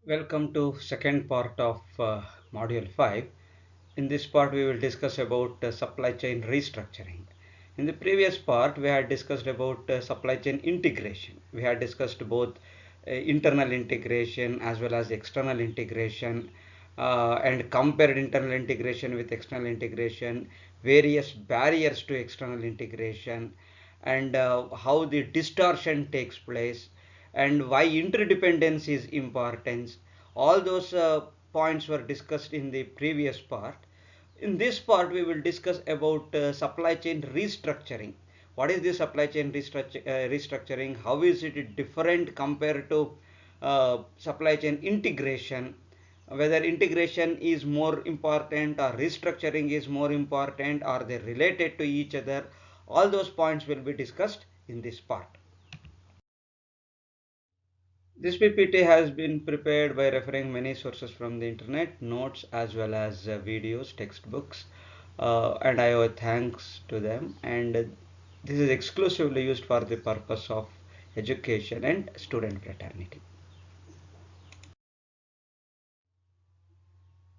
Welcome to second part of module 5. In this part we will discuss about supply chain restructuring. In the previous part we had discussed about supply chain integration. We had discussed both internal integration as well as external integration, and compared internal integration with external integration, various barriers to external integration, and how the distortion takes place, and why interdependence is important. All those points were discussed in the previous part. In this part we will discuss about supply chain restructuring. What is the supply chain restructuring? How is it different compared to supply chain integration? Whether integration is more important or restructuring is more important, are they related to each other? All those points will be discussed in this part. This PPT has been prepared by referring many sources from the internet, notes as well as videos, textbooks, and I owe thanks to them. And this is exclusively used for the purpose of education and student fraternity.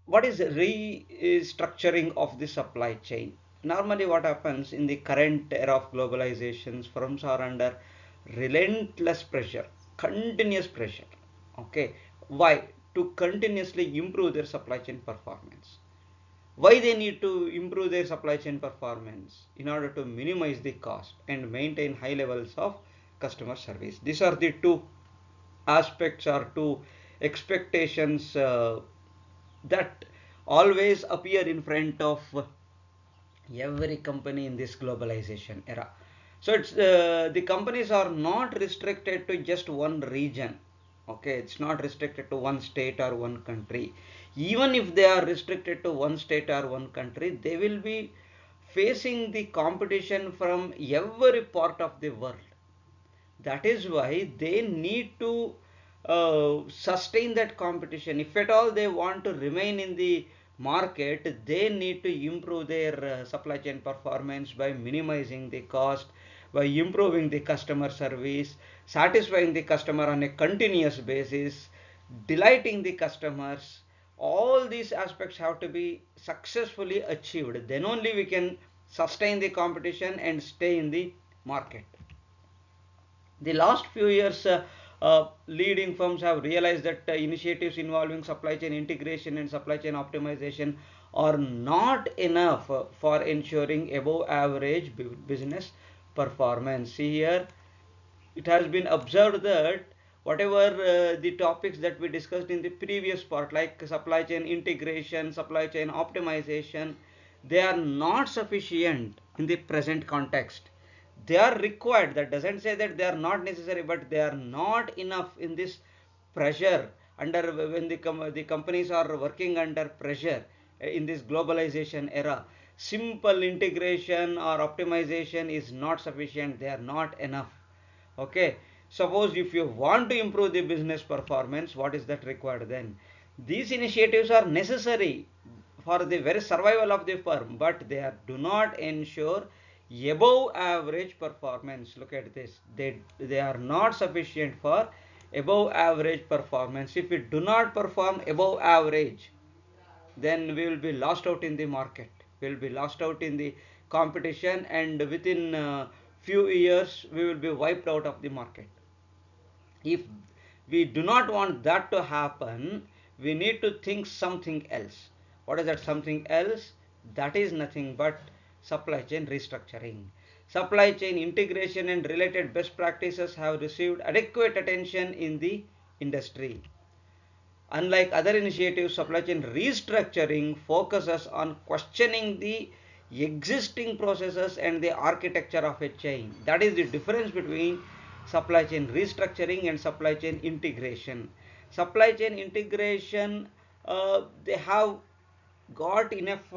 What is restructuring of the supply chain? Normally what happens in the current era of globalizations, firms are under relentless pressure, continuous pressure. Okay, why? To continuously improve their supply chain performance. Why they need to improve their supply chain performance? In order to minimize the cost and maintain high levels of customer service. These are the two aspects or two expectations that always appear in front of every company in this globalization era. So it's the companies are not restricted to just one region. Okay, it's not restricted to one state or one country. Even if they are restricted to one state or one country, they will be facing the competition from every part of the world. That is why they need to sustain that competition. If at all they want to remain in the market, they need to improve their supply chain performance by minimizing the cost, by improving the customer service, satisfying the customer on a continuous basis, delighting the customers. All these aspects have to be successfully achieved, then only we can sustain the competition and stay in the market. The last few years, leading firms have realized that initiatives involving supply chain integration and supply chain optimization are not enough for ensuring above average business performance. See here, it has been observed that whatever the topics that we discussed in the previous part, like supply chain integration, supply chain optimization, they are not sufficient in the present context. They are required. That doesn't say that they are not necessary, but they are not enough in this pressure, under when the companies are working under pressure in this globalization era. Simple integration or optimization is not sufficient. They are not enough. Okay, suppose if you want to improve the business performance, what is that required then? These initiatives are necessary for the very survival of the firm, but do not ensure above average performance. Look at this, they are not sufficient for above average performance. If we do not perform above average, then we will be lost out in the market, we will be lost out in the competition, and within few years we will be wiped out of the market. If we do not want that to happen, we need to think something else. What is that something else? That is nothing but supply chain restructuring. Supply chain integration and related best practices have received adequate attention in the industry. Unlike other initiatives, supply chain restructuring focuses on questioning the existing processes and the architecture of a chain. That is the difference between supply chain restructuring and supply chain integration. Supply chain integration, they have got enough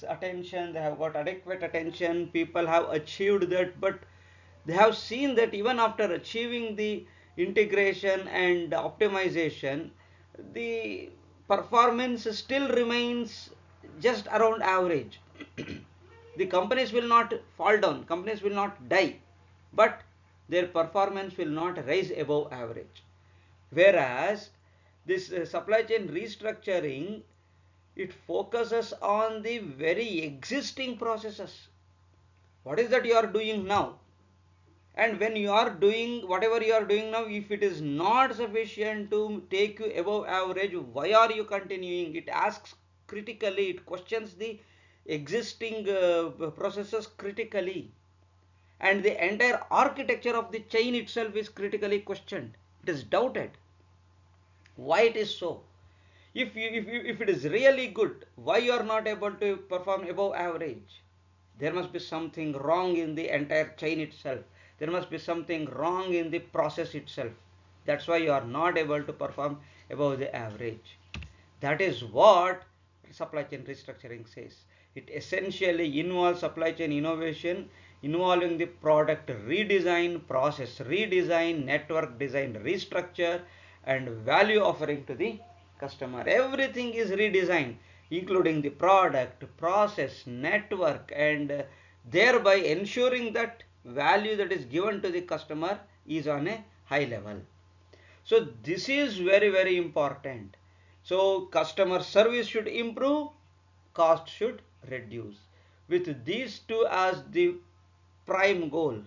attention, they have got adequate attention, people have achieved that, but they have seen that even after achieving the integration and optimization, the performance still remains just around average. The companies will not fall down, companies will not die, but their performance will not rise above average. Whereas this supply chain restructuring, it focuses on the very existing processes. What is that you are doing now? And when you are doing whatever you are doing now, if it is not sufficient to take you above average, why are you continuing? It asks critically, it questions the existing processes critically, and the entire architecture of the chain itself is critically questioned. It is doubted. Why it is so? If it is really good, why you are not able to perform above average? There must be something wrong in the entire chain itself. There must be something wrong in the process itself. That's why you are not able to perform above the average. That is what supply chain restructuring says. It essentially involves supply chain innovation involving the product redesign, process redesign, network design restructure, and value offering to the customer. Everything is redesigned, including the product, process, network, and thereby ensuring that value that is given to the customer is on a high level. So this is very important. So customer service should improve, cost should reduce. With these two as the prime goal,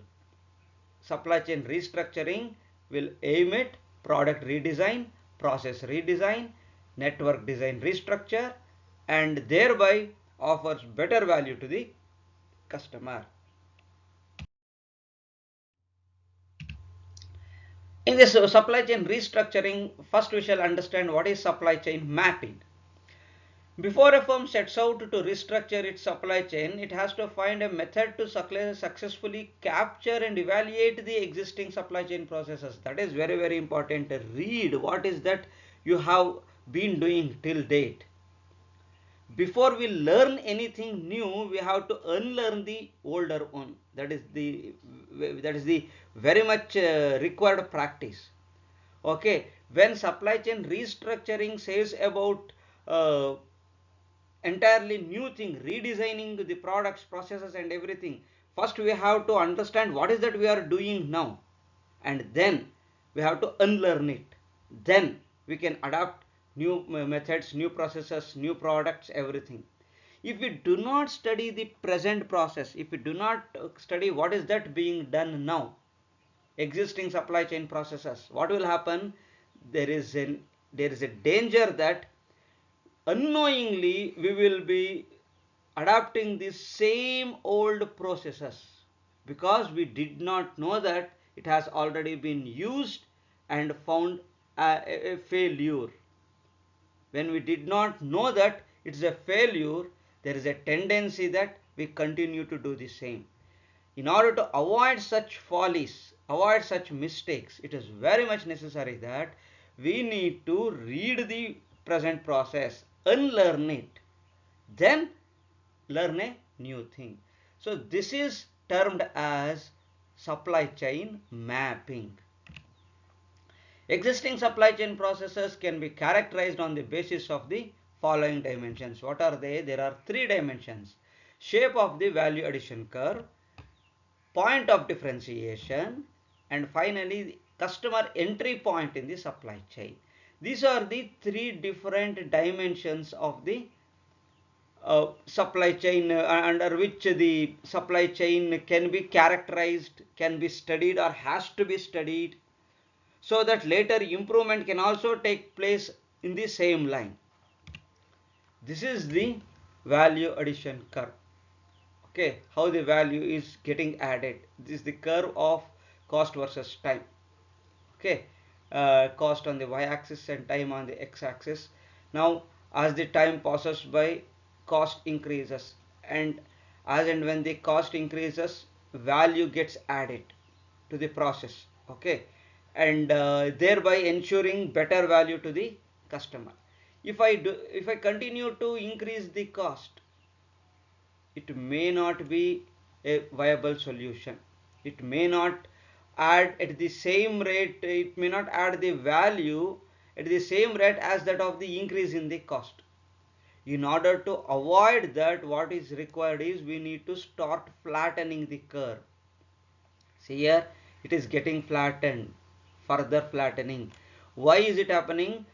supply chain restructuring will aim at product redesign, process redesign, network design restructure, and thereby offers better value to the customer. In this supply chain restructuring, first we shall understand what is supply chain mapping. Before a firm sets out to restructure its supply chain, it has to find a method to successfully capture and evaluate the existing supply chain processes. That is very important. Read what is that you have been doing till date. Before we learn anything new, we have to unlearn the older one. That is the very much required practice. Okay, when supply chain restructuring says about entirely new thing, redesigning the products, processes, and everything, first we have to understand what is that we are doing now, and then we have to unlearn it. Then we can adapt new methods, new processes, new products, everything. If we do not study the present process, if we do not study what is that being done now, existing supply chain processes, what will happen? There is a danger that unknowingly we will be adapting the same old processes because we did not know that it has already been used and found a failure. When we did not know that it's a failure, there is a tendency that we continue to do the same. In order to avoid such follies, avoid such mistakes, it is very much necessary that we need to read the present process, unlearn it, then learn a new thing. So this is termed as supply chain mapping. Existing supply chain processes can be characterized on the basis of the following dimensions. What are they? There are three dimensions: shape of the value addition curve, point of differentiation, and finally the customer entry point in the supply chain. These are the three different dimensions of the supply chain under which the supply chain can be characterized, can be studied, or has to be studied, so that later improvement can also take place in the same line. This is the value addition curve. Okay, how the value is getting added. This is the curve of cost versus time. Okay, cost on the y-axis and time on the x-axis. Now as the time passes by, cost increases, and as and when the cost increases, value gets added to the process. Okay, and thereby ensuring better value to the customer. If I continue to increase the cost, it may not be a viable solution. It may not add at the same rate, it may not add the value at the same rate as that of the increase in the cost. In order to avoid that, what is required is we need to start flattening the curve. See here, it is getting flattened, further flattening. Why is it happening?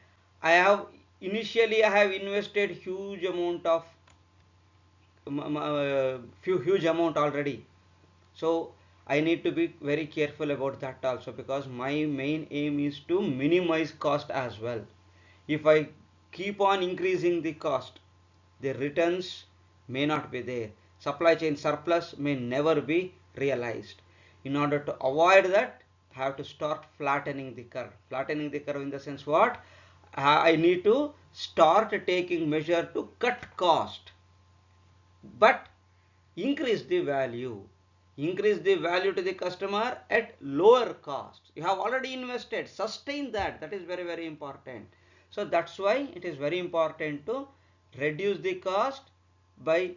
Initially I have invested huge amount of huge amount already, so I need to be very careful about that also, because my main aim is to minimize cost as well. If I keep on increasing the cost, the returns may not be there. Supply chain surplus may never be realized. In order to avoid that, I have to start flattening the curve. Flattening the curve in the sense what? I need to start taking measure to cut cost, but increase the value. Increase the value to the customer at lower cost. You have already invested, sustain that. That is very, very important. So that's why it is very important to reduce the cost by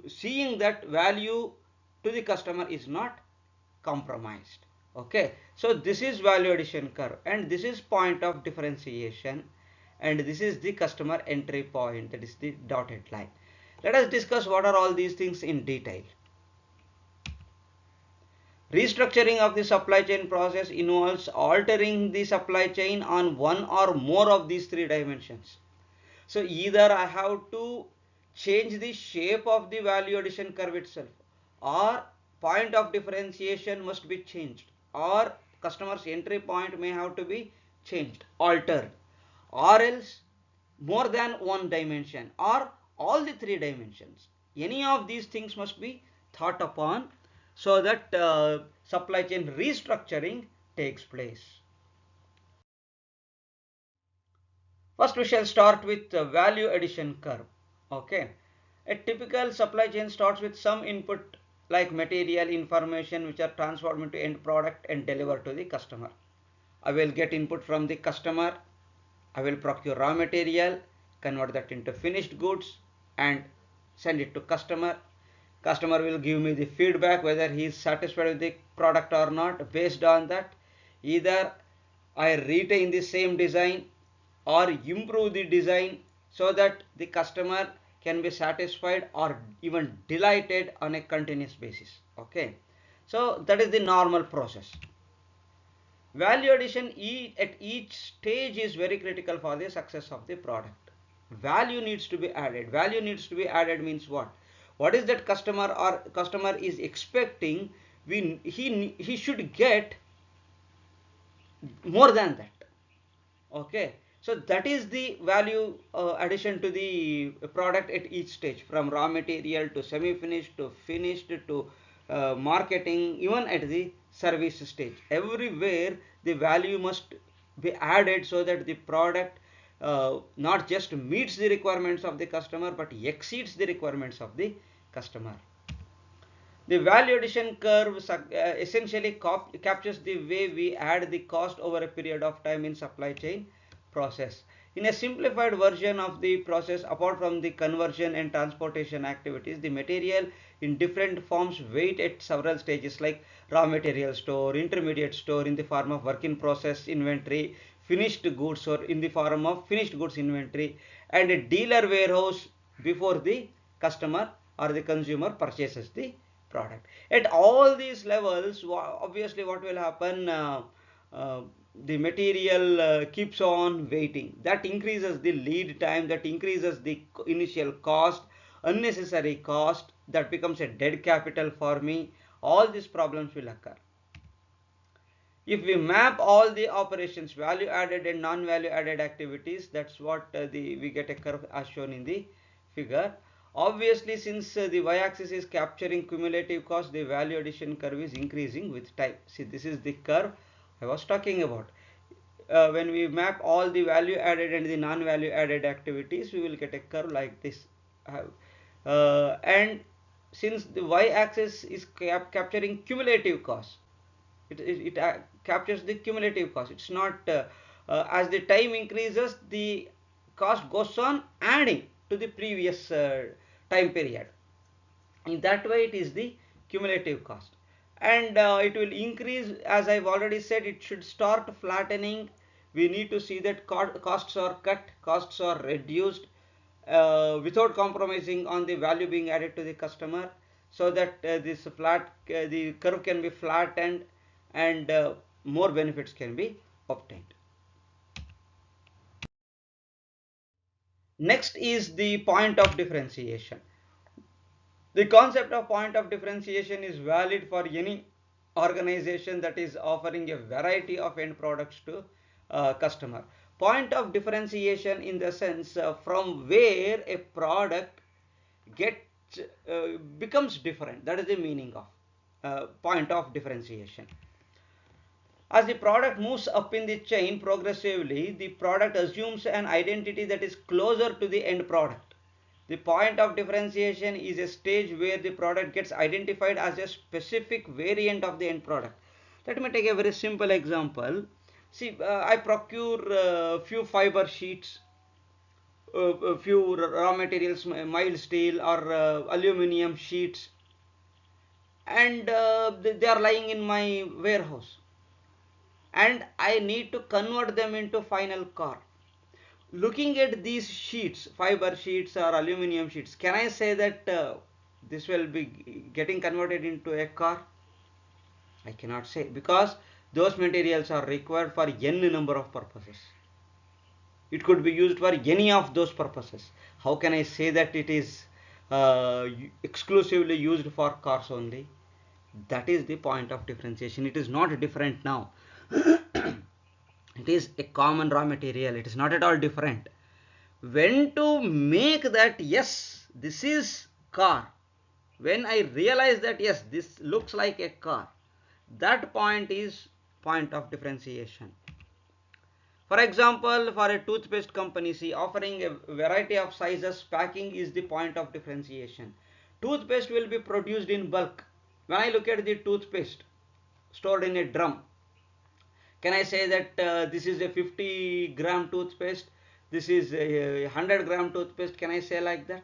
seeing that value to the customer is not compromised. Okay, so this is value addition curve, and this is point of differentiation, and this is the customer entry point, that is the dotted line. Let us discuss what are all these things in detail. Restructuring of the supply chain process involves altering the supply chain on one or more of these three dimensions. So either I have to change the shape of the value addition curve itself, or point of differentiation must be changed, or customer's entry point may have to be changed, altered, or else more than one dimension, or all the three dimensions. Any of these things must be thought upon, so that supply chain restructuring takes place. First we shall start with value addition curve. Okay, a typical supply chain starts with some input like material, information, which are transformed into end product and delivered to the customer. I will get input from the customer, I will procure raw material, convert that into finished goods and send it to customer. Customer will give me the feedback whether he is satisfied with the product or not. Based on that, either I retain the same design or improve the design, so that the customer can be satisfied or even delighted on a continuous basis. Okay, so that is the normal process. Value addition at each stage is very critical for the success of the product. Value needs to be added. Value needs to be added means what? What is that customer is expecting? He should get more than that. Okay, so that is the value addition to the product at each stage, from raw material to semi finished to finished to marketing, even at the service stage. Everywhere the value must be added, so that the product not just meets the requirements of the customer but exceeds the requirements of the customer. The value addition curve essentially captures the way we add the cost over a period of time in supply chain process. In a simplified version of the process, apart from the conversion and transportation activities, the material in different forms wait at several stages, like raw material store, intermediate store in the form of work in process inventory, finished goods or in the form of finished goods inventory, and a dealer warehouse before the customer or the consumer purchases the product. At all these levels, obviously what will happen, the material keeps on waiting. That increases the lead time, that increases the initial cost, unnecessary cost, that becomes a dead capital for me. All these problems will occur. If we map all the operations, value added and non-value added activities, that's what we get a curve as shown in the figure. Obviously, since the y-axis is capturing cumulative cost, the value addition curve is increasing with time. See, this is the curve I was talking about. When we map all the value added and the non-value added activities, we will get a curve like this. And since the y-axis is capturing cumulative cost, it captures the cumulative cost. It's not as the time increases, the cost goes on adding to the previous time period. In that way, it is the cumulative cost. and it will increase. As I've already said, it should start flattening. We need to see that costs are cut, costs are reduced, without compromising on the value being added to the customer, so that the curve can be flattened, and more benefits can be obtained. Next is the point of differentiation. The concept of point of differentiation is valid for any organization that is offering a variety of end products to customer. Point of differentiation in the sense from where a product gets becomes different. That is the meaning of point of differentiation. As the product moves up in the chain progressively, the product assumes an identity that is closer to the end product. The point of differentiation is a stage where the product gets identified as a specific variant of the end product. Let me take a very simple example. See, I procure a few fiber sheets, a few raw materials, mild steel or aluminum sheets, and they are lying in my warehouse, and I need to convert them into final car. Looking at these sheets, fiber sheets or aluminum sheets, can I say that this will be getting converted into a car? I cannot say, because those materials are required for n number of purposes. It could be used for any of those purposes. How can I say that it is exclusively used for cars only? That is the point of differentiation. It is not different now. It is a common raw material. It is not at all different. When to make that, yes, this is car, when I realize that yes, this looks like a car, that point is point of differentiation. For example, for a toothpaste company, see, offering a variety of sizes, packing is the point of differentiation. Toothpaste will be produced in bulk. When I look at the toothpaste stored in a drum, can I say that this is a 50-gram toothpaste, this is a 100-gram toothpaste? Can I say like that?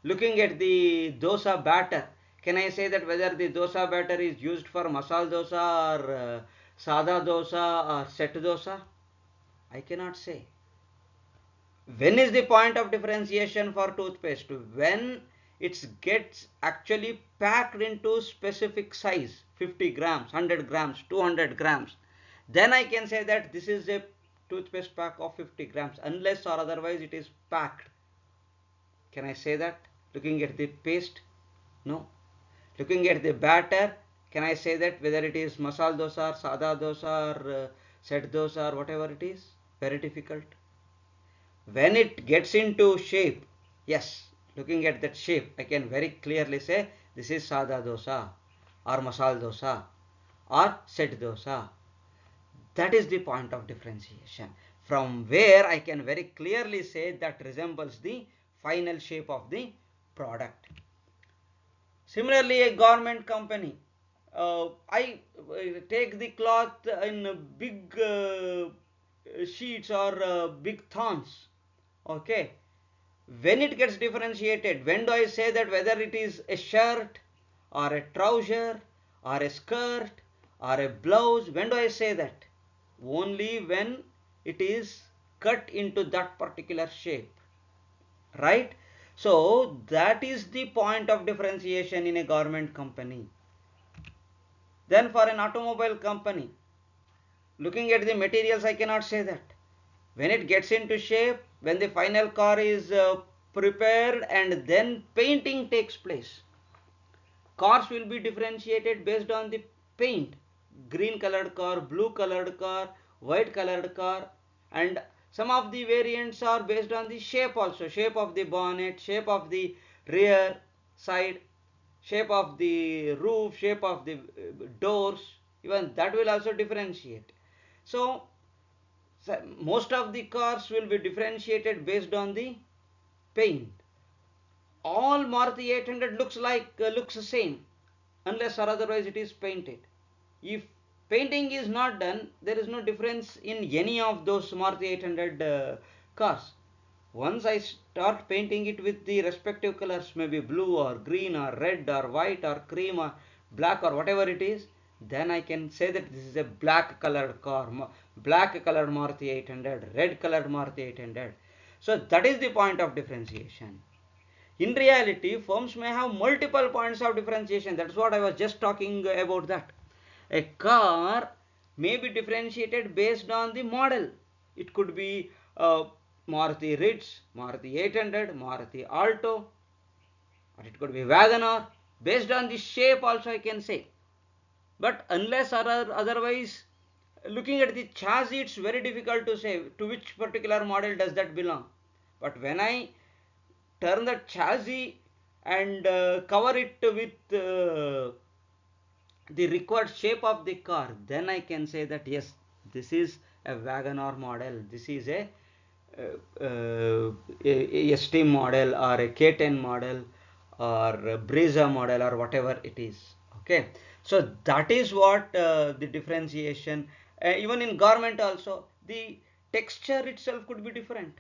Looking at the dosa batter, can I say that whether the dosa batter is used for masala dosa or sada dosa or set dosa? I cannot say. When is the point of differentiation for toothpaste? When it gets actually packed into specific size, 50 grams, 100 grams, 200 grams. Then I can say that this is a toothpaste pack of 50 grams, unless or otherwise it is packed. Can I say that? Looking at the paste? No. Looking at the batter, can I say that whether it is masala dosa or sada dosa or set dosa or whatever it is? Very difficult. When it gets into shape, yes, looking at that shape, I can very clearly say this is sada dosa or masala dosa or set dosa. That is the point of differentiation, from where I can very clearly say that resembles the final shape of the product. Similarly, a garment company, I take the cloth in big sheets or big thorns. Okay, when it gets differentiated, when do I say that whether it is a shirt or a trouser or a skirt or a blouse? When do I say that? Only when it is cut into that particular shape, right? So that is the point of differentiation in a garment company. Then for an automobile company, looking at the materials, I cannot say that. When it gets into shape, when the final car is prepared and then painting takes place, cars will be differentiated based on the paint. Green colored car, blue colored car, white colored car, and some of the variants are based on the shape also. Shape of the bonnet, shape of the rear side, shape of the roof, shape of the doors, even that will also differentiate. So most of the cars will be differentiated based on the paint. All Maruti 800 looks the same, unless or otherwise it is painted. If painting is not done, there is no difference in any of those Maruti 800 cars. Once I start painting it with the respective colors, maybe blue or green or red or white or cream or black or whatever it is, then I can say that this is a black colored car, black colored Maruti 800, red colored Maruti 800. So that is the point of differentiation. In reality, firms may have multiple points of differentiation. That's what I was just talking about that. A car may be differentiated based on the model. It could be Maruti Ritz, Maruti 800, Maruti Alto, or it could be WagonR. Based on the shape also I can say. But unless or otherwise, looking at the chassis, it's very difficult to say to which particular model does that belong. But when I turn the chassis and cover it with the required shape of the car, then I can say that yes, this is a WagonR model, this is a ST model or a K10 model or a Brezza model or whatever it is. Okay, so that is what the differentiation. Even in garment also, the texture itself could be different.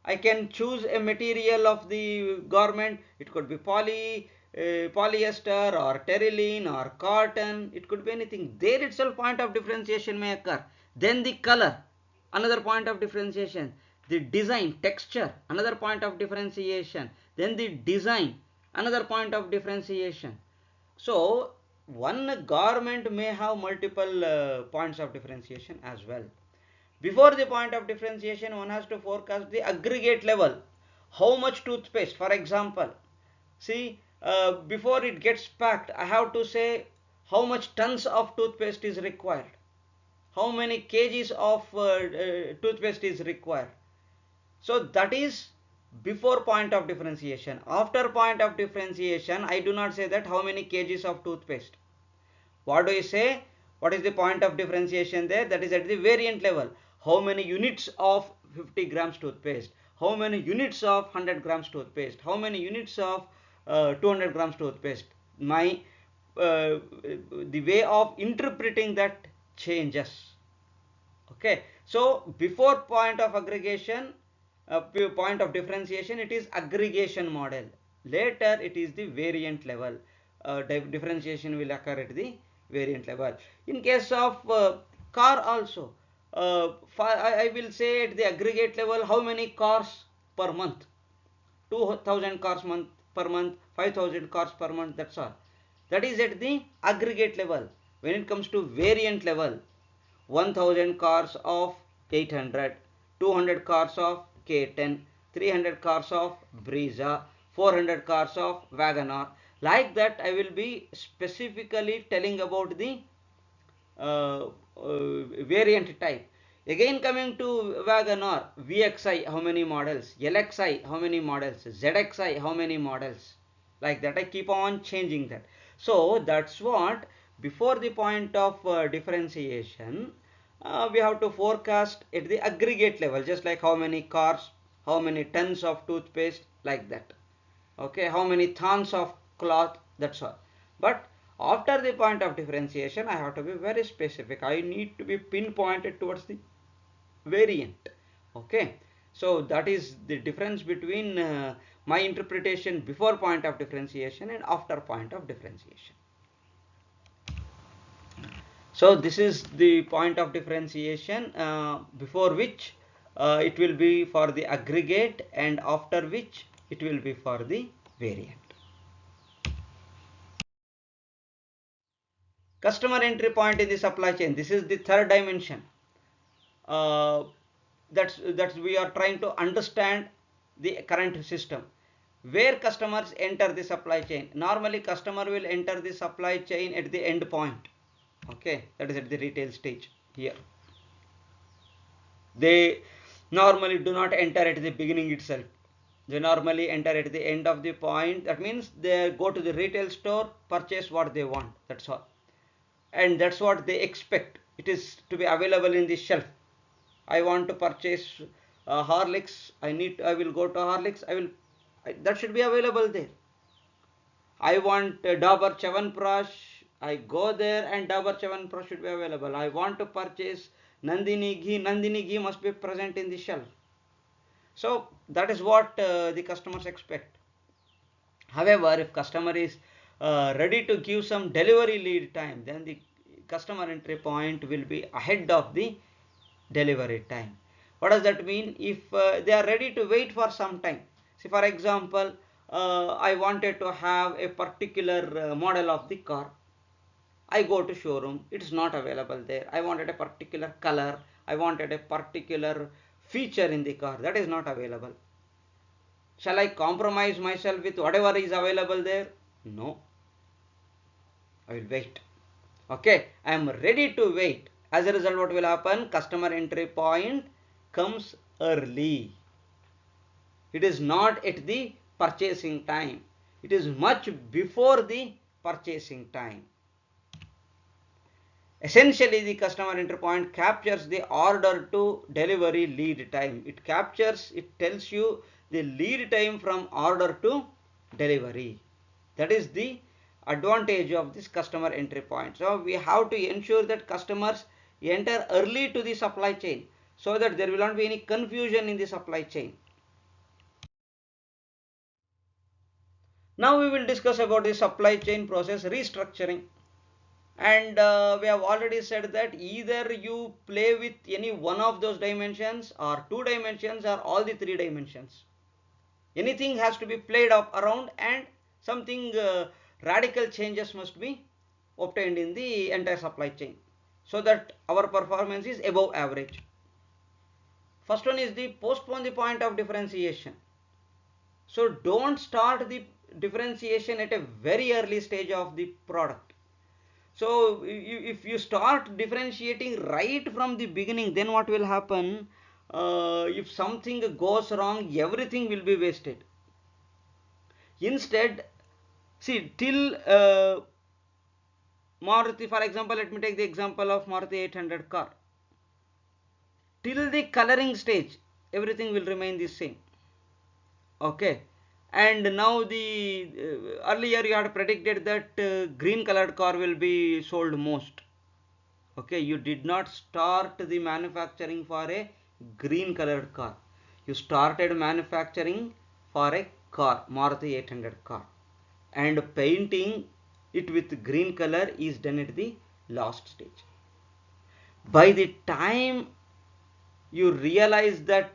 I can choose a material of the garment. It could be polyester or terylene or cotton. It could be anything. There itself point of differentiation may occur. Then the color, another point of differentiation. The design, texture, another point of differentiation. Then the design, another point of differentiation. So one garment may have multiple points of differentiation as well. Before the point of differentiation, one has to forecast the aggregate level. How much toothpaste, for example. See, before it gets packed, I have to say how much tons of toothpaste is required. How many kgs of toothpaste is required. So that is before point of differentiation. After point of differentiation, I do not say that how many kgs of toothpaste. What do you say? What is the point of differentiation there? That is at the variant level. How many units of 50 grams toothpaste? How many units of 100 grams toothpaste? How many units of 200 grams toothpaste? My the way of interpreting that changes. Okay, so before point of aggregation, point of differentiation, it is aggregation model. Later it is the variant level. Differentiation will occur at the variant level. In case of car also, I will say at the aggregate level how many cars per month. 2000 cars per month, 5000 cars per month, that's all. That is at the aggregate level. When it comes to variant level, 1000 cars of 800, 200 cars of K10, 300 cars of Brezza, 400 cars of WagonR. Like that, I will be specifically telling about the variant type. Again coming to WagonR, VXI how many models, LXI how many models, ZXI how many models, like that I keep on changing that. So that's what before the point of differentiation we have to forecast at the aggregate level, just like how many cars, how many tons of toothpaste, like that. Okay, how many thorns of cloth, that's all. But after the point of differentiation I have to be very specific. I need to be pinpointed towards the variant. Okay, so that is the difference between my interpretation before point of differentiation and after point of differentiation. So this is the point of differentiation before which it will be for the aggregate and after which it will be for the variant. Customer entry point in the supply chain, this is the third dimension. That's we are trying to understand the current system where customers enter the supply chain. Normally customer will enter the supply chain at the end point. Okay, that is at the retail stage. Here they normally do not enter at the beginning itself. They normally enter at the end of the point. That means they go to the retail store, purchase what they want, that's all. And that's what they expect. It is to be available in the shelf. I want to purchase Horlicks. I will go to Horlicks. That should be available there. I want Dabur Chyawanprash. I go there and Dabur Chyawanprash should be available. I want to purchase Nandini ghee. Nandini ghee must be present in the shelf. So that is what the customers expect. However, if customer is ready to give some delivery lead time, then the customer entry point will be ahead of the delivery time. What does that mean? If they are ready to wait for some time, see for example, I wanted to have a particular model of the car. I go to showroom, it's not available there. I wanted a particular color, I wanted a particular feature in the car, that is not available. Shall I compromise myself with whatever is available there? No, I will wait. Okay, I am ready to wait. As a result, what will happen? Customer entry point comes early. It is not at the purchasing time. It is much before the purchasing time. Essentially, the customer entry point captures the order to delivery lead time. It captures, it tells you the lead time from order to delivery. That is the advantage of this customer entry point. So we have to ensure that customers enter early to the supply chain so that there will not be any confusion in the supply chain. Now we will discuss about the supply chain process restructuring. And we have already said that either you play with any one of those dimensions or two dimensions or all the three dimensions. Anything has to be played up around, and something radical changes must be obtained in the entire supply chain so that our performance is above average. First one is the postpone the point of differentiation. So don't start the differentiation at a very early stage of the product. So if you start differentiating right from the beginning, then what will happen? If something goes wrong, everything will be wasted. Instead, see, till Maruti, for example, let me take the example of Maruti 800 car. Till the coloring stage, everything will remain the same. Okay. And now the earlier you had predicted that green colored car will be sold most. Okay, you did not start the manufacturing for a green colored car. You started manufacturing for a car, Maruti 800 car, and painting it with green color is done at the last stage. By the time you realize that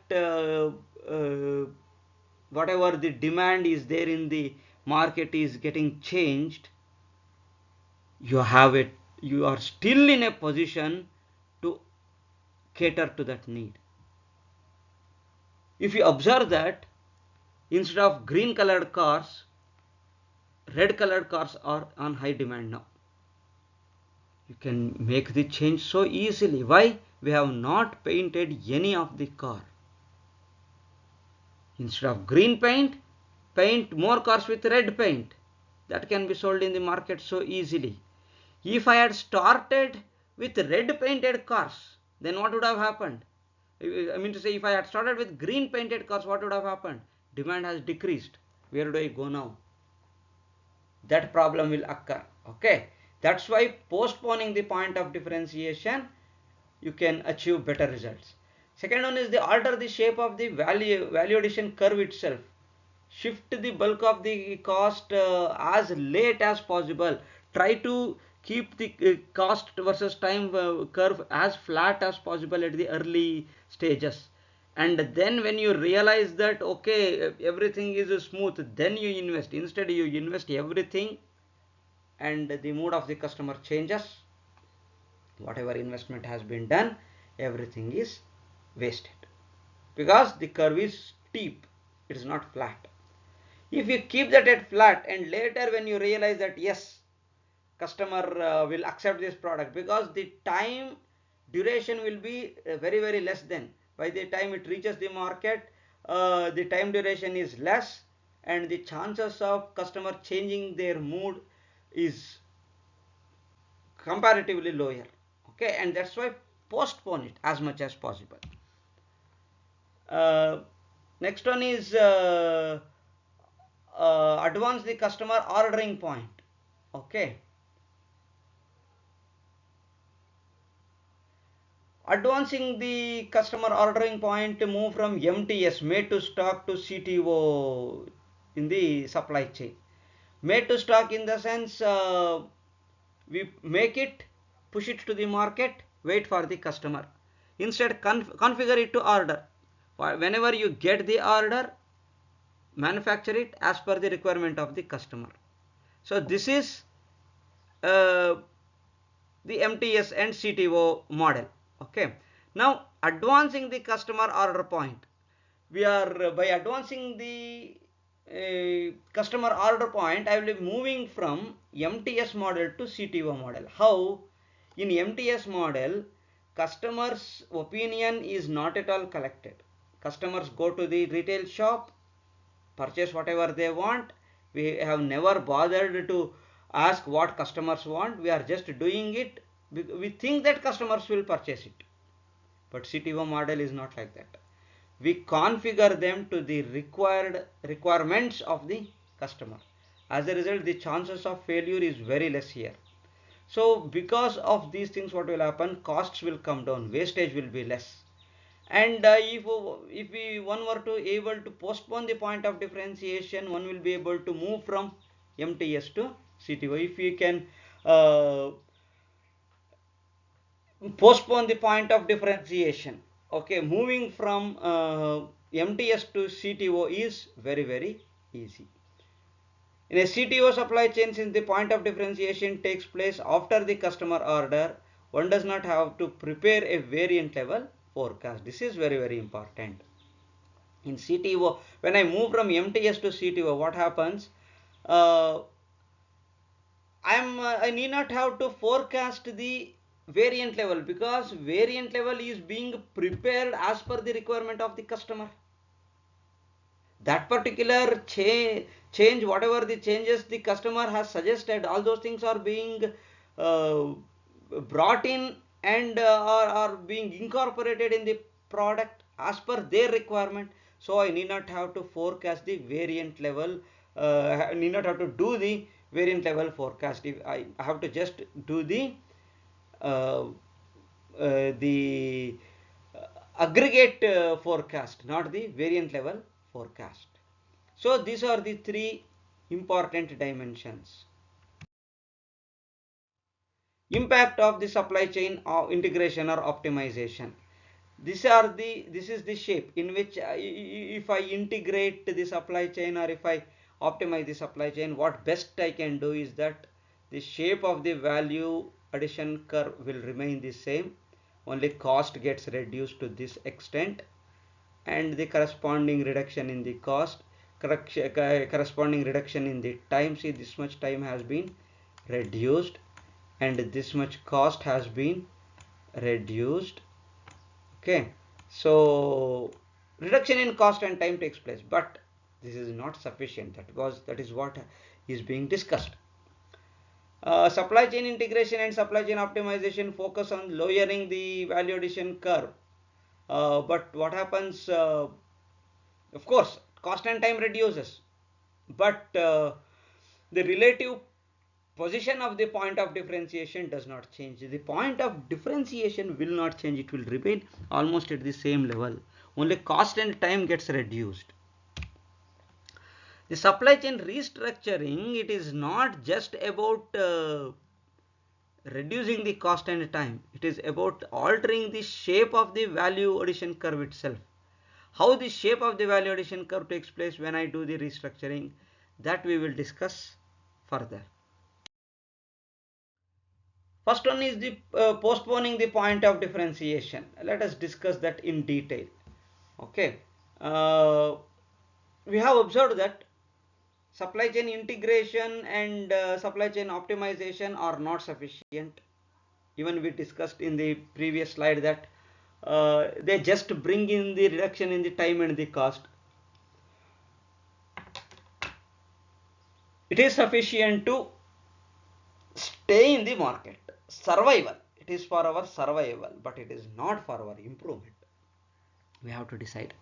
whatever the demand is there in the market is getting changed, you have it, you are still in a position to cater to that need. If you observe that instead of green colored cars, red colored cars are on high demand now. You can make the change so easily. Why? We have not painted any of the car. Instead of green paint, paint more cars with red paint. That can be sold in the market so easily. If I had started with red painted cars, then what would have happened? I mean to say, if I had started with green painted cars, what would have happened? Demand has decreased. Where do I go now? That problem will occur. Okay, that's why postponing the point of differentiation, you can achieve better results. Second one is the alter the shape of the value addition curve itself. Shift the bulk of the cost as late as possible. Try to keep the cost versus time curve as flat as possible at the early stages. And then when you realize that okay, everything is smooth, then you invest. Instead you invest everything and the mood of the customer changes. Whatever investment has been done, everything is wasted because the curve is steep, it is not flat. If you keep that at flat and later when you realize that yes, customer will accept this product, because the time duration will be very less, then by the time it reaches the market, the time duration is less and the chances of customer changing their mood is comparatively lower. Okay, and that's why postpone it as much as possible. uh, Next one is advance the customer ordering point. Okay, advancing the customer ordering point to move from MTS, made to stock, to CTO in the supply chain. Made to stock in the sense we make it, push it to the market, wait for the customer. Instead, configure it to order. Whenever you get the order, manufacture it as per the requirement of the customer. So this is uh, the MTS and CTO model. Okay. Now advancing the customer order point. We are by advancing the customer order point, I will be moving from MTS model to CTO model. How? In MTS model, customers' opinion is not at all collected. Customers go to the retail shop, purchase whatever they want. We have never bothered to ask what customers want. We are just doing it. We think that customers will purchase it. But CTO model is not like that. We configure them to the requirements of the customer. As a result, the chances of failure is very less here. So because of these things, what will happen? Costs will come down, wastage will be less. And if we one were to able to postpone the point of differentiation, one will be able to move from MTS to CTO. If we can postpone the point of differentiation, okay, moving from MTS to CTO is very easy. In a CTO supply chain, since the point of differentiation takes place after the customer order, one does not have to prepare a variant level forecast. This is very important. In CTO, when I move from MTS to CTO, what happens? I need not have to forecast the variant level, because variant level is being prepared as per the requirement of the customer. That particular change, whatever the changes the customer has suggested, all those things are being brought in and are being incorporated in the product as per their requirement. So I need not have to forecast the variant level. I need not have to do the variant level forecast. If I have to just do the the aggregate forecast, not the variant level forecast. So these are the three important dimensions. Impact of the supply chain integration or optimization. This is the shape in which if I integrate the supply chain, or if I optimize the supply chain, what best I can do is that the shape of the value addition curve will remain the same, only cost gets reduced to this extent, and the corresponding reduction in the cost, corresponding reduction in the time. See, this much time has been reduced and this much cost has been reduced. Okay, so reduction in cost and time takes place, but this is not sufficient. That is what is being discussed. Supply chain integration and supply chain optimization focus on lowering the value addition curve. But what happens? Of course, cost and time reduces, but the relative position of the point of differentiation does not change. The point of differentiation will not change. It will remain almost at the same level. Only cost and time gets reduced. The supply chain restructuring, it is not just about reducing the cost and time. It is about altering the shape of the value addition curve itself. How the shape of the value addition curve takes place when I do the restructuring, that we will discuss further. First one is the postponing the point of differentiation. Let us discuss that in detail. Okay, we have observed that supply chain integration and supply chain optimization are not sufficient. Even we discussed in the previous slide that they just bring in the reduction in the time and the cost. It is sufficient to stay in the market, survival. It is for our survival, but it is not for our improvement. We have to decide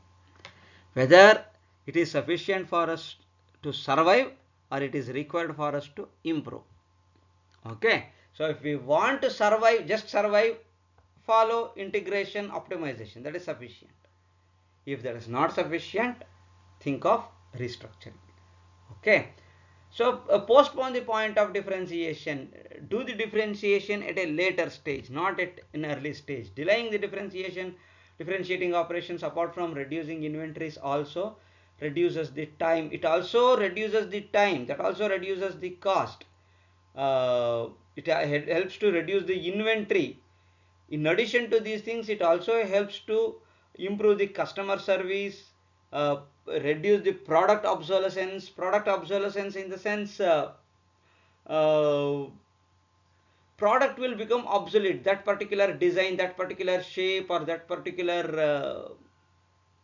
whether it is sufficient for us to survive or it is required for us to improve. Okay, so if we want to survive, just survive, follow integration optimization, that is sufficient. If that is not sufficient, think of restructuring. Okay, So postpone the point of differentiation. Do the differentiation at a later stage, not at an early stage. Delaying the differentiating operations, apart from reducing inventories, also reduces the time. It also reduces the time. That also reduces the cost. It helps to reduce the inventory. In addition to these things, it also helps to improve the customer service, reduce the product obsolescence in the sense uh, product will become obsolete. That particular design, that particular shape, or that particular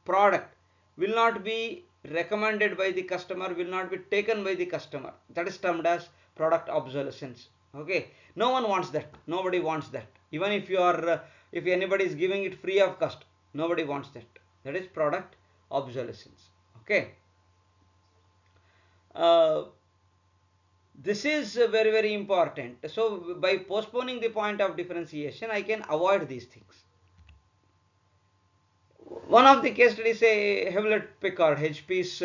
product will not be recommended by the customer, will not be taken by the customer. That is termed as product obsolescence. Okay, no one wants that. Nobody wants that. Even if you are if anybody is giving it free of cost, nobody wants that. That is product obsolescence. Okay. uh, this is very important. So by postponing the point of differentiation, I can avoid these things. One of the case studies, say Hewlett Packard, HP's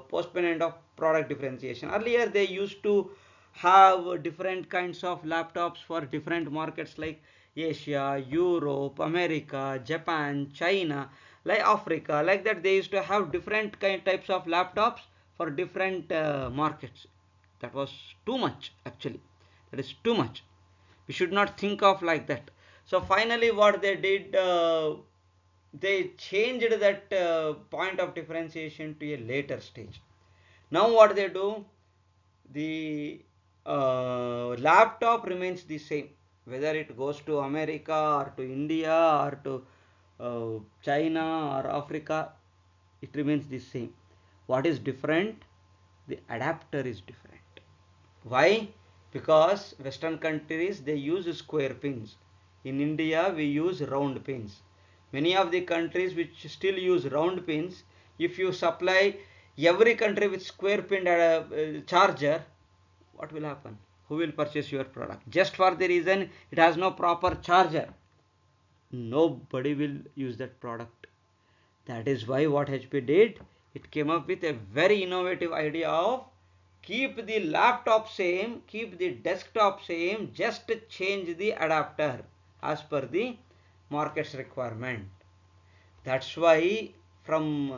postponement of product differentiation. Earlier they used to have different kinds of laptops for different markets like Asia, Europe, America, Japan, China, like Africa, like that. They used to have different types of laptops for different markets. That was too much, actually. That is too much. We should not think of like that. So finally what they did, they changed that point of differentiation to a later stage. Now what they do, the laptop remains the same, whether it goes to America or to India or to China or Africa, it remains the same. What is different? The adapter is different. Why? Because Western countries they use square pins. In India we use round pins. Many of the countries which still use round pins, if you supply every country with square pin charger, what will happen? Who will purchase your product? Just for the reason it has no proper charger, nobody will use that product. That is why what HP did, it came up with a very innovative idea of keep the laptop same, keep the desktop same, just change the adapter as per the market's requirement. That's why from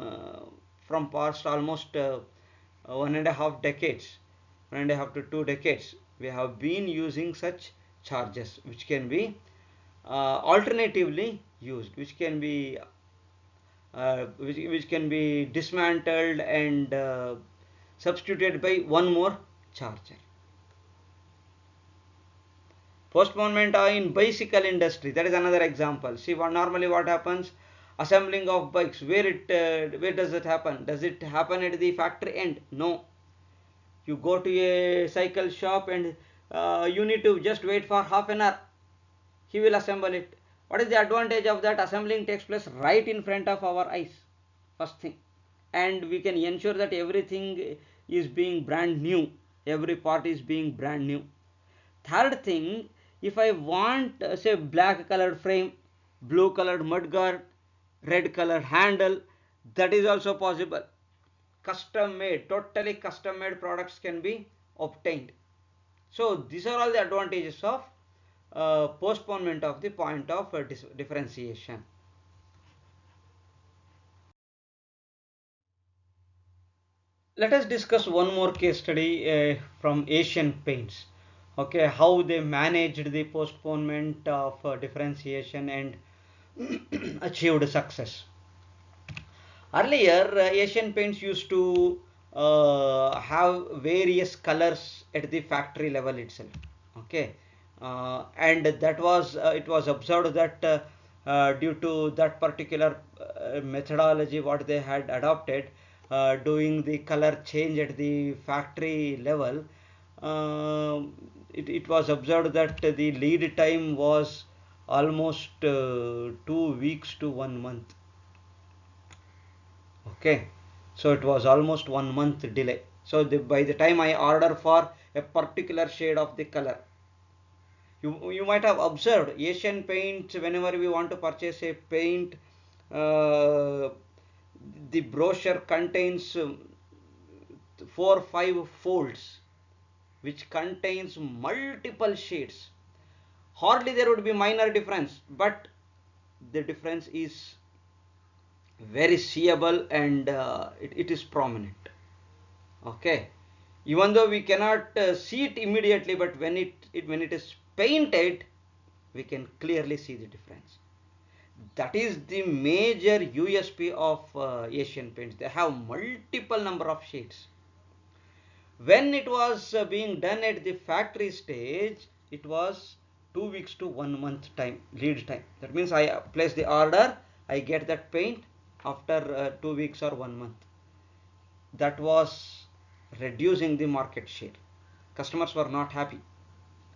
past almost 1.5 decades, 1.5 to 2 decades, we have been using such charges which can be alternatively used, which can be dismantled and substituted by one more charger. Postponement in bicycle industry, that is another example. See, normally what happens, assembling of bikes, where does it happen? Does it happen at the factory end? No. You go to a cycle shop and you need to just wait for half an hour. He will assemble it. What is the advantage of that? Assembling takes place right in front of our eyes, first thing, and we can ensure that everything is being brand new, every part is being brand new. Third thing, if I want say black colored frame, blue colored mudguard, red colored handle, that is also possible. Custom made, totally custom made products can be obtained. So these are all the advantages of postponement of the point of differentiation. Let us discuss one more case study from Asian Paints. Okay, how they managed the postponement of differentiation and achieved success. Earlier, Asian Paints used to have various colors at the factory level itself. Okay, and that was it was observed that due to that particular methodology what they had adopted, doing the color change at the factory level, uh, it was observed that the lead time was almost 2 weeks to 1 month. Okay, so it was almost 1 month delay. So by the time I order for a particular shade of the color, you might have observed Asian Paints, whenever we want to purchase a paint, uh, the brochure contains 4 or 5 folds. which contains multiple shades, hardly there would be minor difference, but the difference is very seeable, and it is prominent. Okay, even though we cannot see it immediately, but when it is painted, we can clearly see the difference. That is the major USP of Asian Paints. They have multiple number of shades. When it was being done at the factory stage, it was 2 weeks to 1 month time, lead time. That means I place the order, I get that paint after 2 weeks or 1 month. That was reducing the market share. Customers were not happy.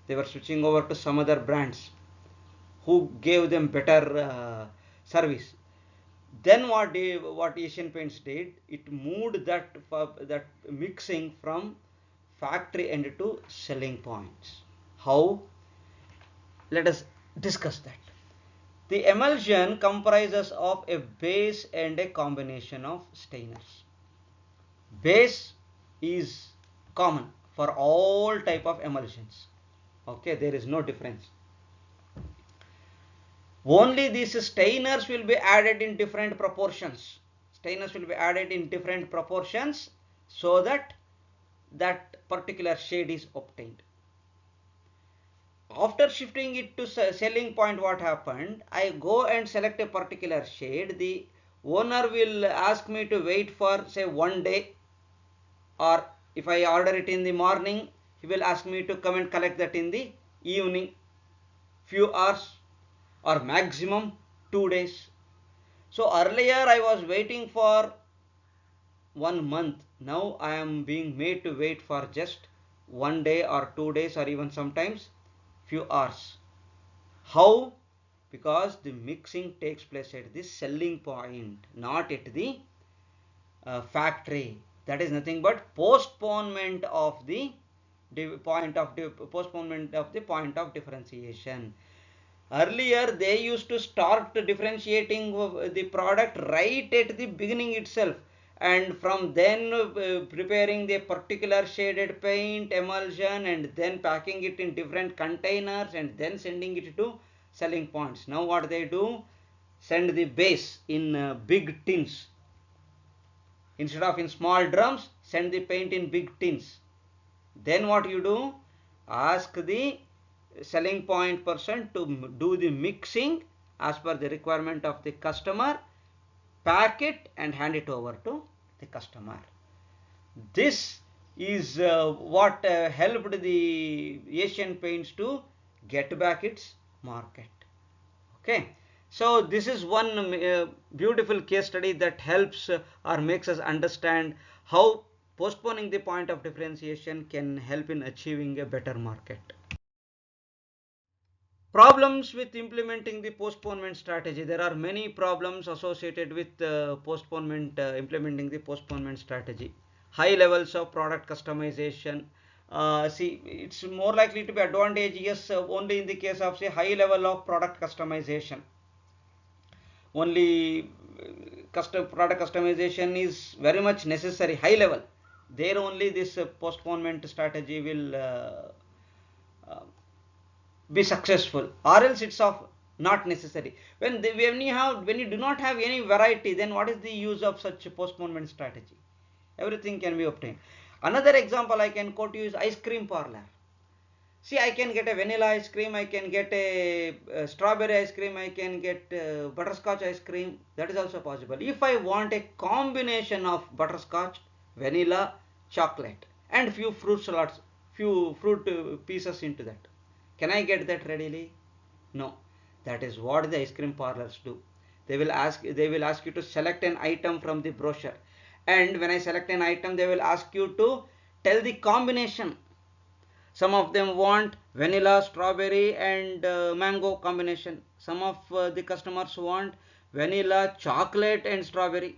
They were switching over to some other brands who gave them better service. Then what Asian Paints did, it moved that mixing from factory end to selling points. How? Let us discuss that. The emulsion comprises of a base and a combination of stainers. Base is common for all type of emulsions. Okay, there is no difference. Only these stainers will be added in different proportions. Stainers will be added in different proportions so that that particular shade is obtained. After shifting it to selling point, what happened? I go and select a particular shade. The owner will ask me to wait for say 1 day, or if I order it in the morning, he will ask me to come and collect that in the evening, few hours, or maximum 2 days. So earlier I was waiting for 1 month. Now I am being made to wait for just 1 day or 2 days, or even sometimes few hours. How? Because the mixing takes place at the selling point, not at the factory. That is nothing but postponement of the point of differentiation. Earlier they used to start differentiating the product right at the beginning itself, and from then preparing the particular shaded paint emulsion, and then packing it in different containers, and then sending it to selling points. Now what they do, send the base in big tins. Instead of in small drums, send the paint in big tins. Then what you do, ask the selling point person to do the mixing as per the requirement of the customer, pack it and hand it over to the customer. This is what helped the Asian Paints to get back its market. Okay, so this is one beautiful case study that helps or makes us understand how postponing the point of differentiation can help in achieving a better market. Problems with implementing the postponement strategy. There are many problems associated with implementing the postponement strategy. High levels of product customization. See, it's more likely to be advantageous only in the case of say high level of product customization. Only product customization is very much necessary, high level. There only this postponement strategy will be successful, or else it's of not necessary. When you do not have any variety, then what is the use of such a postponement strategy? Everything can be obtained. Another example I can quote you is ice cream parlor. See, I can get a vanilla ice cream, I can get a strawberry ice cream, I can get butterscotch ice cream. That is also possible. If I want a combination of butterscotch, vanilla, chocolate, and few fruit salads, few fruit pieces into that, can I get that readily? No. That is what the ice cream parlors do. They will ask you to select an item from the brochure, and when I select an item, they will ask you to tell the combination. Some of them want vanilla, strawberry, and mango combination. Some of the customers want vanilla, chocolate, and strawberry.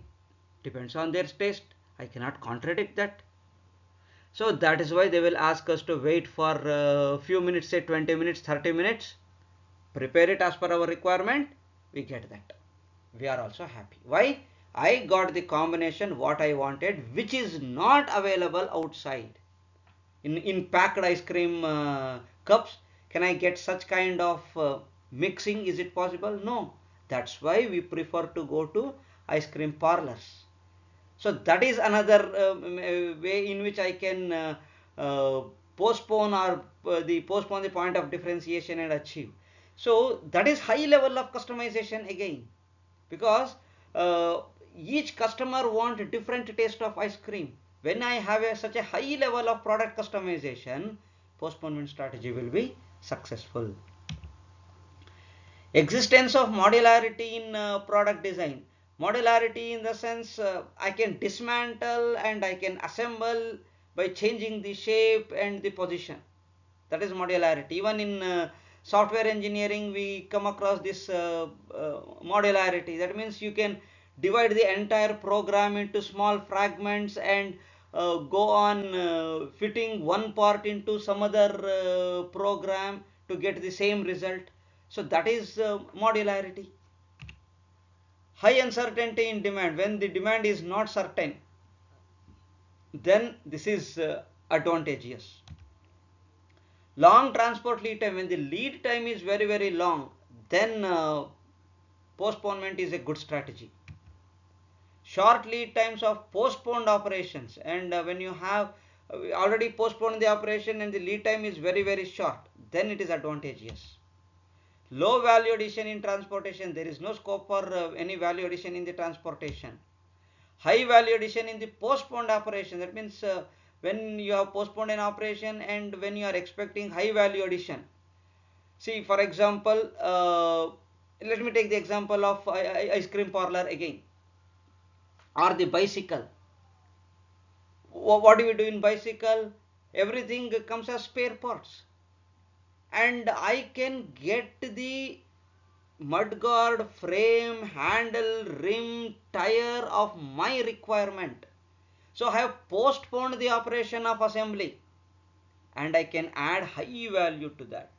Depends on their taste. I cannot contradict that. So that is why they will ask us to wait for a few minutes, say 20 minutes, 30 minutes. Prepare it as per our requirement. We get that. We are also happy. Why? I got the combination what I wanted, which is not available outside. in packed ice cream cups? Can I get such kind of mixing? Is it possible? No. That's why we prefer to go to ice cream parlors. So that is another way in which I can uh, postpone or postpone the point of differentiation and achieve. So that is high level of customization again, because uh, each customer want different taste of ice cream. When I have such a high level of product customization, postponement strategy will be successful. Existence of modularity in product design. Modularity in the sense, I can dismantle and I can assemble by changing the shape and the position. That is modularity. Even in software engineering we come across this modularity. That means you can divide the entire program into small fragments and go on fitting one part into some other program to get the same result. So that is modularity. High uncertainty in demand. When the demand is not certain, then this is advantageous. Long transport lead time. When the lead time is very long, then postponement is a good strategy. Short lead times of postponed operations. And when you have already postponed the operation and the lead time is very short, then it is advantageous. Low value addition in transportation. There is no scope for any value addition in the transportation. High value addition in the postponed operation. That means when you have postponed an operation and when you are expecting high value addition. See, for example, let me take the example of ice cream parlor again, or the bicycle. What do we do in bicycle? Everything comes as spare parts, and I can get the mudguard, frame, handle, rim, tire of my requirement. So I have postponed the operation of assembly and I can add high value to that.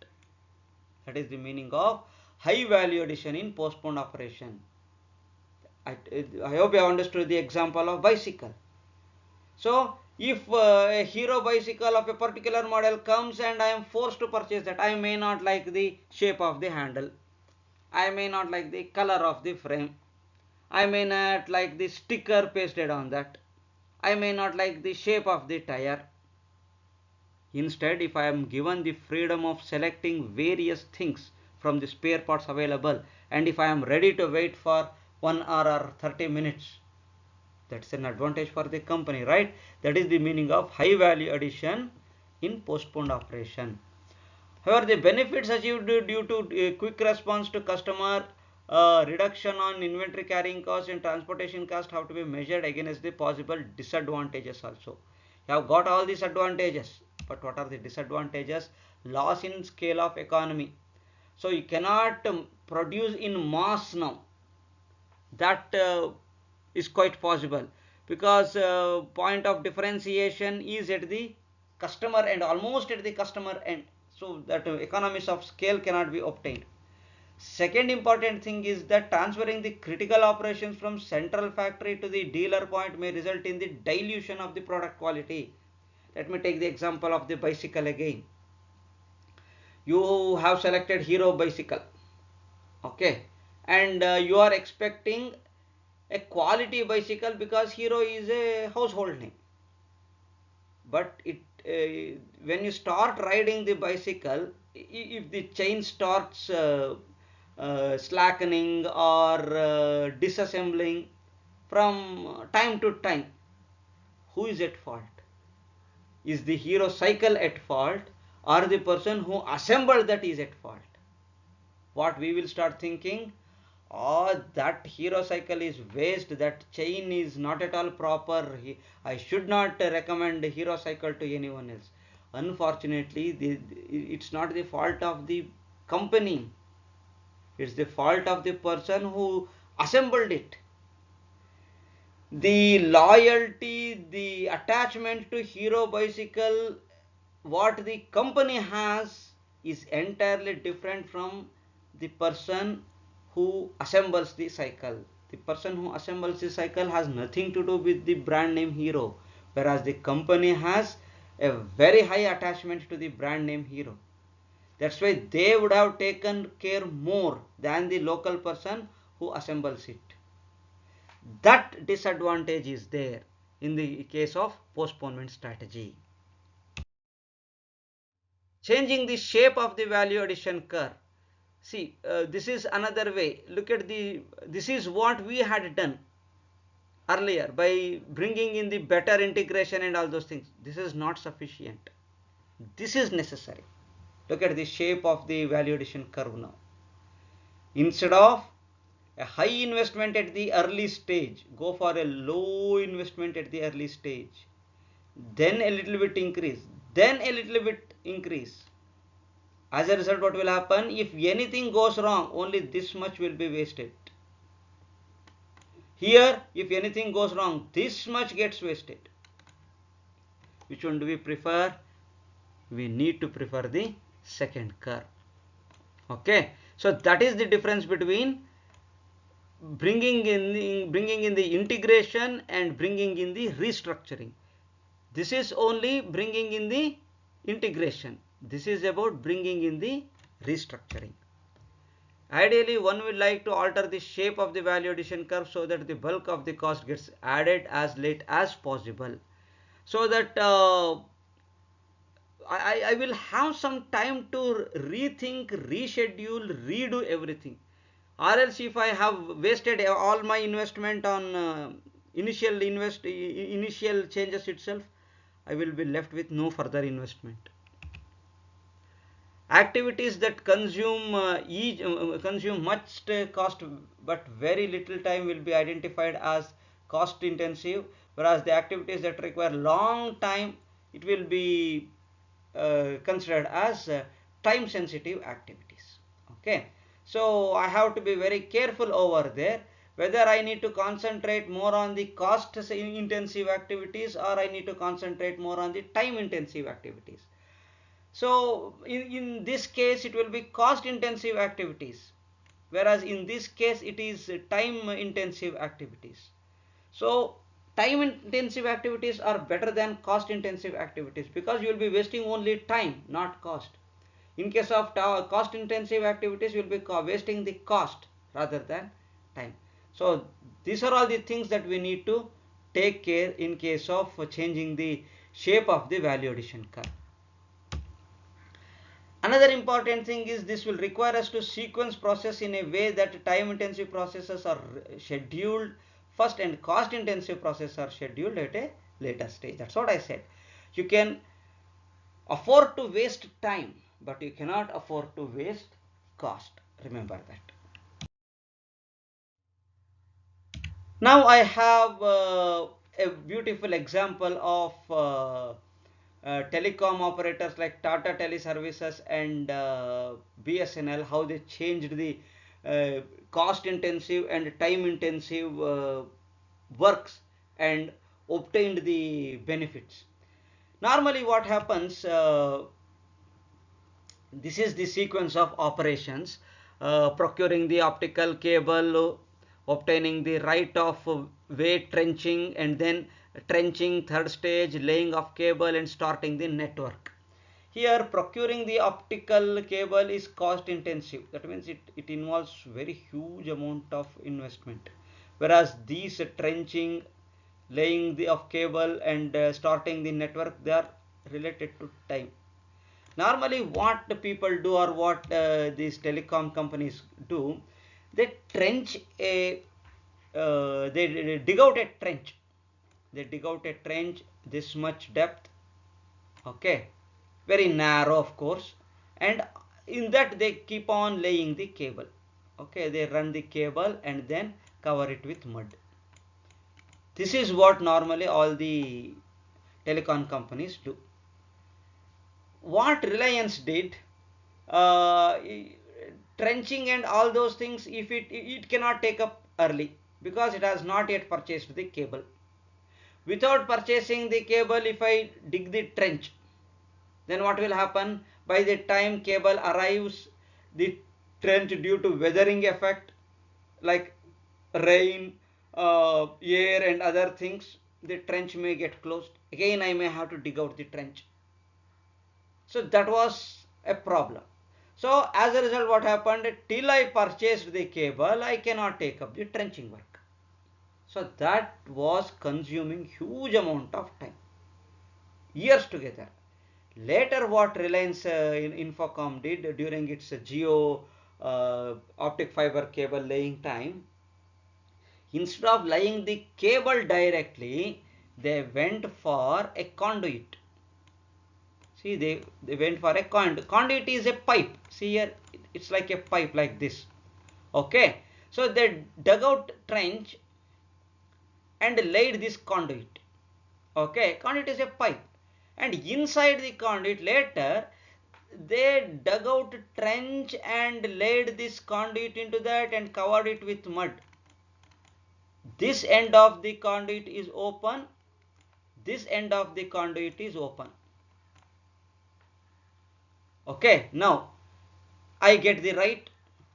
That is the meaning of high value addition in postponed operation. I hope you have understood the example of bicycle. So if a hero bicycle of a particular model comes and I am forced to purchase that, I may not like the shape of the handle, I may not like the color of the frame, I may not like the sticker pasted on that, I may not like the shape of the tire. Instead, if I am given the freedom of selecting various things from the spare parts available, and if I am ready to wait for 1 hour or 30 minutes, that's an advantage for the company, right? That is the meaning of high value addition in postponed operation. However, the benefits achieved due to quick response to customer, reduction on inventory carrying cost and transportation cost have to be measured against the possible disadvantages also. You have got all these advantages, but what are the disadvantages? Loss in scale of economy. So you cannot produce in mass now. That is quite possible, because point of differentiation is at the customer end, almost at the customer end, so that economies of scale cannot be obtained. Second important thing is that transferring the critical operations from central factory to the dealer point may result in the dilution of the product quality. Let me take the example of the bicycle again. You have selected hero bicycle, okay, and you are expecting a quality bicycle because hero is a household name. But when you start riding the bicycle, if the chain starts slackening or disassembling from time to time, who is at fault? Is the hero cycle at fault, or the person who assembled that is at fault? What we will start thinking, oh, that hero cycle is waste, that chain is not at all proper, I should not recommend hero cycle to anyone else. Unfortunately, it's not the fault of the company, it's the fault of the person who assembled it. The loyalty, the attachment to hero bicycle what the company has is entirely different from the person who assembles the cycle. The person who assembles the cycle has nothing to do with the brand name hero, whereas the company has a very high attachment to the brand name Hero. That's why they would have taken care more than the local person who assembles it. That disadvantage is there in the case of postponement strategy. Changing the shape of the value addition curve. See, this is another way. Look at this is what we had done earlier by bringing in the better integration and all those things. This is not sufficient. This is necessary. Look at the shape of the value addition curve now. Instead of a high investment at the early stage, go for a low investment at the early stage, then a little bit increase, then a little bit increase. As a result, what will happen? If anything goes wrong, only this much will be wasted. Here, if anything goes wrong, this much gets wasted. Which one do we prefer? We need to prefer the second curve. Okay, so that is the difference between bringing in the integration and bringing in the restructuring. This is only bringing in the integration. This is about bringing in the restructuring. Ideally, one will like to alter the shape of the value addition curve so that the bulk of the cost gets added as late as possible, so that I will have some time to rethink, reschedule, redo everything. Or else if I have wasted all my investment on initial changes itself, I will be left with no further investment. Activities that consume much cost but very little time will be identified as cost intensive, whereas the activities that require long time, it will be considered as time sensitive activities. Okay, so I have to be very careful over there whether I need to concentrate more on the cost intensive activities or I need to concentrate more on the time intensive activities. So in this case it will be cost intensive activities, whereas in this case it is time intensive activities. So time intensive activities are better than cost intensive activities because you will be wasting only time, not cost. In case of cost intensive activities, you will be wasting the cost rather than time. So these are all the things that we need to take care in case of changing the shape of the value addition curve. Another important thing is this will require us to sequence process in a way that time intensive processes are scheduled first and cost intensive processes are scheduled at a later stage. That's what I said. You can afford to waste time, but you cannot afford to waste cost. Remember that. Now I have a beautiful example of telecom operators like Tata Teleservices and BSNL, how they changed the cost intensive and time intensive works and obtained the benefits. Normally what happens, this is the sequence of operations: procuring the optical cable, obtaining the right of way trenching, and then trenching, third stage, laying of cable and starting the network. Here procuring the optical cable is cost intensive. That means it involves very huge amount of investment, whereas these trenching, laying the of cable and starting the network, they are related to time. Normally what the people do, or what these telecom companies do, they trench a they dig out a trench. They dig out a trench this much depth, okay, very narrow of course, and in that they keep on laying the cable. Okay, they run the cable and then cover it with mud. This is what normally all the telecom companies do. What Reliance did, uh, trenching and all those things, if it cannot take up early because it has not yet purchased the cable. Without purchasing the cable, if I dig the trench, then what will happen? By the time cable arrives, the trench, due to weathering effect like rain, air and other things, the trench may get closed. Again, I may have to dig out the trench. So that was a problem. So as a result, what happened? Till I purchased the cable, I cannot take up the trenching work. So that was consuming huge amount of time, years together. Later, what Reliance Infocom did during its Geo optic fiber cable laying time, instead of laying the cable directly, they went for a conduit. See, they went for a conduit. Conduit is a pipe. See here, it's like a pipe like this. Okay, so they dug out trench and laid this conduit. Okay, conduit is a pipe, and inside the conduit later they dug out trench and laid this conduit into that and covered it with mud. This end of the conduit is open, this end of the conduit is open. Okay, now I get the right,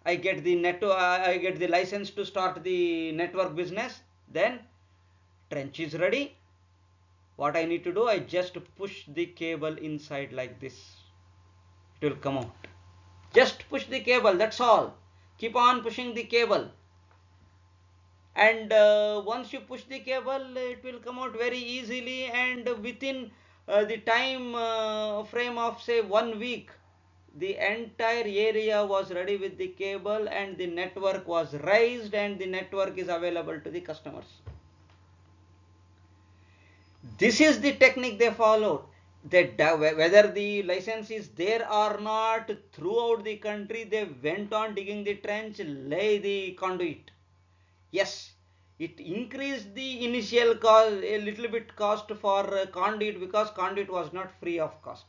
I get the license to start the network business. Then trench is ready. What I need to do, I just push the cable inside like this, it will come out. Just push the cable, that's all. Keep on pushing the cable, and once you push the cable, it will come out very easily, and within the time frame of say 1 week, the entire area was ready with the cable, and the network was raised, and the network is available to the customers. This is the technique they followed. Whether the license is there or not, throughout the country they went on digging the trench, lay the conduit. Yes, it increased the initial cost, a little bit cost for conduit, because conduit was not free of cost,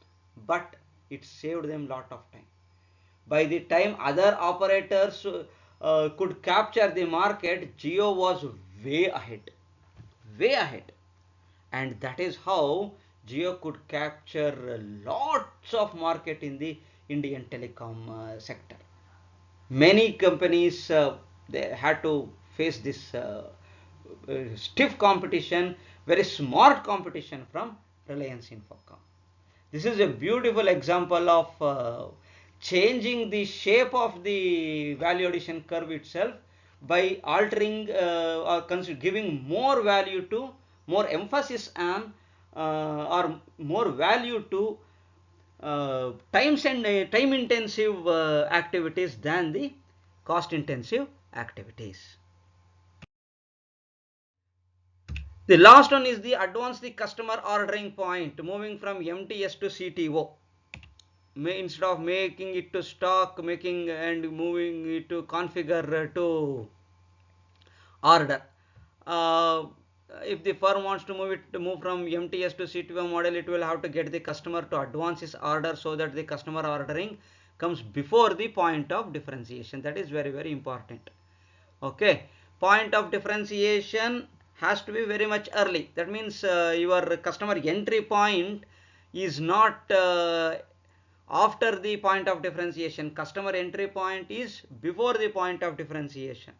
but it saved them lot of time. By the time other operators could capture the market, Jio was way ahead, way ahead. And that is how Jio could capture lots of market in the Indian telecom sector. Many companies they had to face this stiff competition, very smart competition from Reliance Infocom. This is a beautiful example of changing the shape of the value addition curve itself by altering or giving more value to, more emphasis on or more value to time intensive activities than the cost intensive activities. The last one is the advance the customer ordering point, moving from MTS to CTO. Instead of making it to stock, making and moving it to configure to order. If the firm wants to move from MTS to CTO model, it will have to get the customer to advance his order, so that the customer ordering comes before the point of differentiation. That is very, very important. Okay, point of differentiation has to be very much early. That means your customer entry point is not after the point of differentiation. Customer entry point is before the point of differentiation.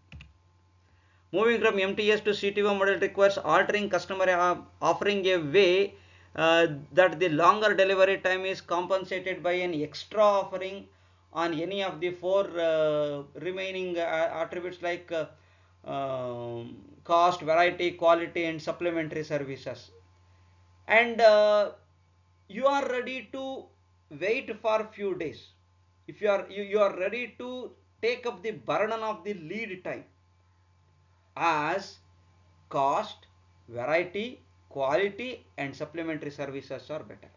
Moving from MTS to CTO model requires altering customer offering a way that the longer delivery time is compensated by an extra offering on any of the four remaining attributes like cost, variety, quality, and supplementary services. And you are ready to wait for few days. If you are ready to take up the burden of the lead time, as cost, variety, quality, and supplementary services are better.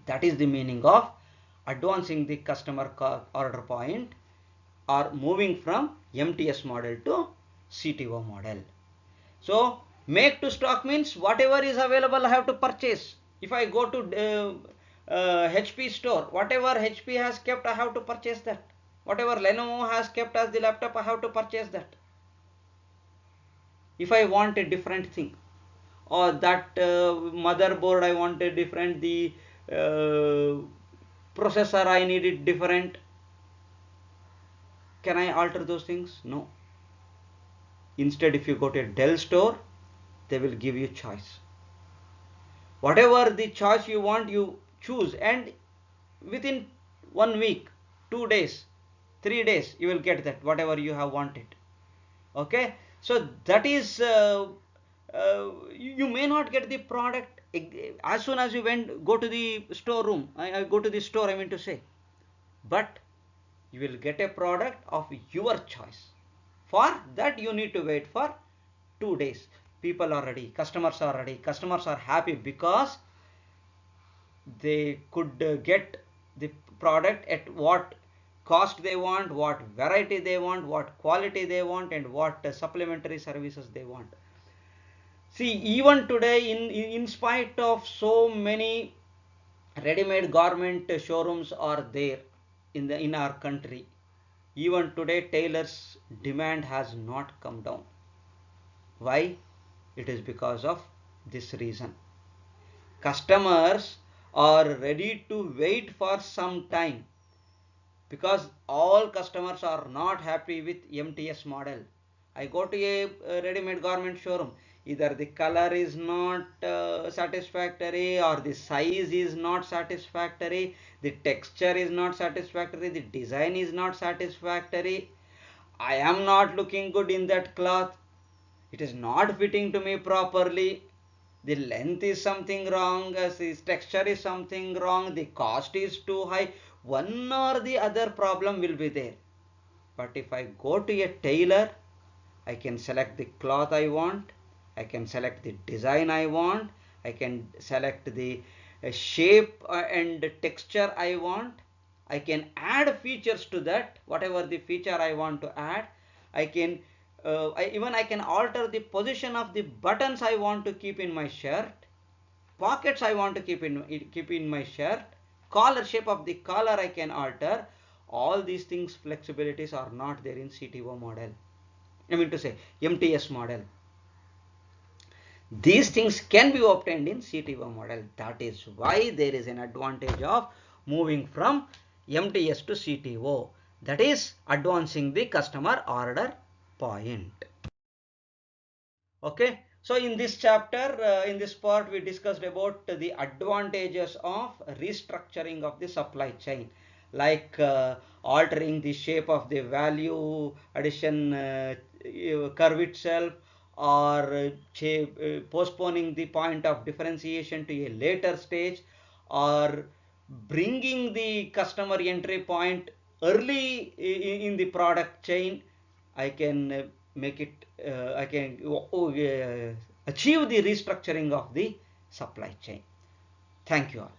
That is the meaning of advancing the customer order point, or moving from MTS model to CTO model. So make to stock means whatever is available I have to purchase. If I go to HP store, whatever HP has kept, I have to purchase that. Whatever Lenovo has kept as the laptop, I have to purchase that. If I want a different thing, or that motherboard I want a different, the processor I need it different, can I alter those things? No. Instead, if you go to a Dell store, they will give you choice. Whatever the choice you want, you choose, and within 1 week, 2 days, 3 days, you will get that whatever you have wanted. Okay, so that is you may not get the product as soon as you go to the storeroom. I go to the store, I mean to say, but you will get a product of your choice. For that you need to wait for 2 days. People are ready, customers are ready, customers are happy because they could get the product at what cost they want, what variety they want, what quality they want, and what supplementary services they want. See, even today, in spite of so many ready-made garment showrooms are there in our country, even today tailors' demand has not come down. Why? It is because of this reason. Customers are ready to wait for some time, because all customers are not happy with MTS model. I go to a ready-made garment showroom, either the color is not satisfactory, or the size is not satisfactory, the texture is not satisfactory, the design is not satisfactory, I am not looking good in that cloth, it is not fitting to me properly, the length is something wrong, the texture is something wrong, the cost is too high, one or the other problem will be there. But if I go to a tailor, I can select the cloth I want, I can select the design I want, I can select the shape and texture I want, I can add features to that, whatever the feature I want to add. I can I can alter the position of the buttons I want to keep in my shirt, pockets I want to keep in my shirt, collar, shape of the collar I can alter. All these things, flexibilities, are not there in CTO model, I mean to say MTS model. These things can be obtained in CTO model. That is why there is an advantage of moving from MTS to CTO, that is advancing the customer order point. Okay, so in this chapter, in this part, we discussed about the advantages of restructuring of the supply chain, like altering the shape of the value addition curve itself, or postponing the point of differentiation to a later stage, or bringing the customer entry point early in the product chain. I can make it, I can achieve the restructuring of the supply chain. Thank you all.